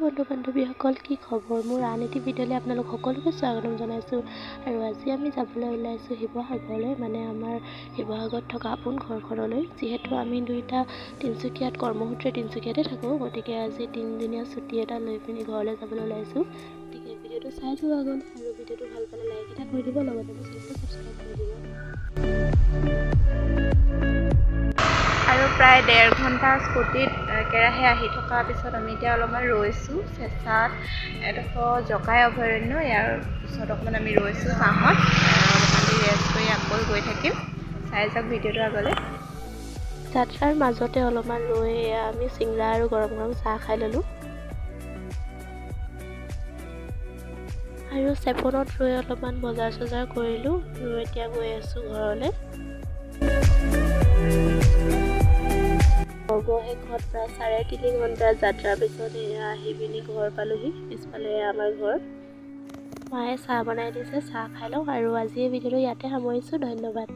বন্ধু বান্ধৱীসকল, কি খবৰ? মোৰ আন এটি ভিডিঅ'লৈ আপোনালোক সকলোকে স্বাগতম জনাইছোঁ। আৰু আজি আমি যাবলৈ ওলাইছোঁ শিৱসাগৰলৈ, মানে আমাৰ শিৱসাগৰত থকা আপোন ঘৰখনলৈ। যিহেতু আমি দুয়োটা তিনিচুকীয়াত কৰ্মসূত্ৰে তিনিচুকীয়াতে থাকোঁ, গতিকে আজি 3 দিনীয়া ছুটি এটা লৈ পিনি ঘৰলৈ যাবলৈ ওলাইছোঁ। গতিকে ভিডিঅ'টো চাই যোৱা গ'ল, আৰু ভিডিঅ'টো ভাল পালে লাইক এটা কৰি দিব, লগতে মোৰ চেনেলটো ছাবস্ক্ৰাইব কৰি দিব। আৰু প্ৰায় 1.5 ঘণ্টা স্কুটিত একেৰাহে আহি থকাৰ পিছত আমি এতিয়া অলপমান ৰৈছোঁ চেঁচাত। এডোখৰ জকাই অভয়াৰণ্য, ইয়াৰ পিছত অকণমান আমি ৰৈছোঁ ছাঁহত। অলপমান দেৰি ৰেষ্ট কৰি আকৌ গৈ থাকিম। চাই যাওক ভিডিঅ'টো আগলৈ। যাত্ৰাৰ মাজতে অলপমান ৰৈ আমি চিংৰা আৰু গৰম গৰম চাহ খাই ল'লোঁ। আৰু চেপনত ৰৈ অলপমান বজাৰ চজাৰ কৰিলোঁ, আৰু এতিয়া গৈ আছোঁ ঘৰলৈ। অৱশেষত প্ৰায় 3.5 ঘণ্টাৰ যাত্ৰাৰ পিছত এয়া আহি পিনি ঘৰ পালোহি। পিছফালে আমাৰ ঘৰ। মায়ে চাহ বনাই দিছে, চাহ খাই লওঁ। আৰু আজি এই ভিডিঅ'টো ইয়াতে সামৰিছোঁ। ধন্যবাদ।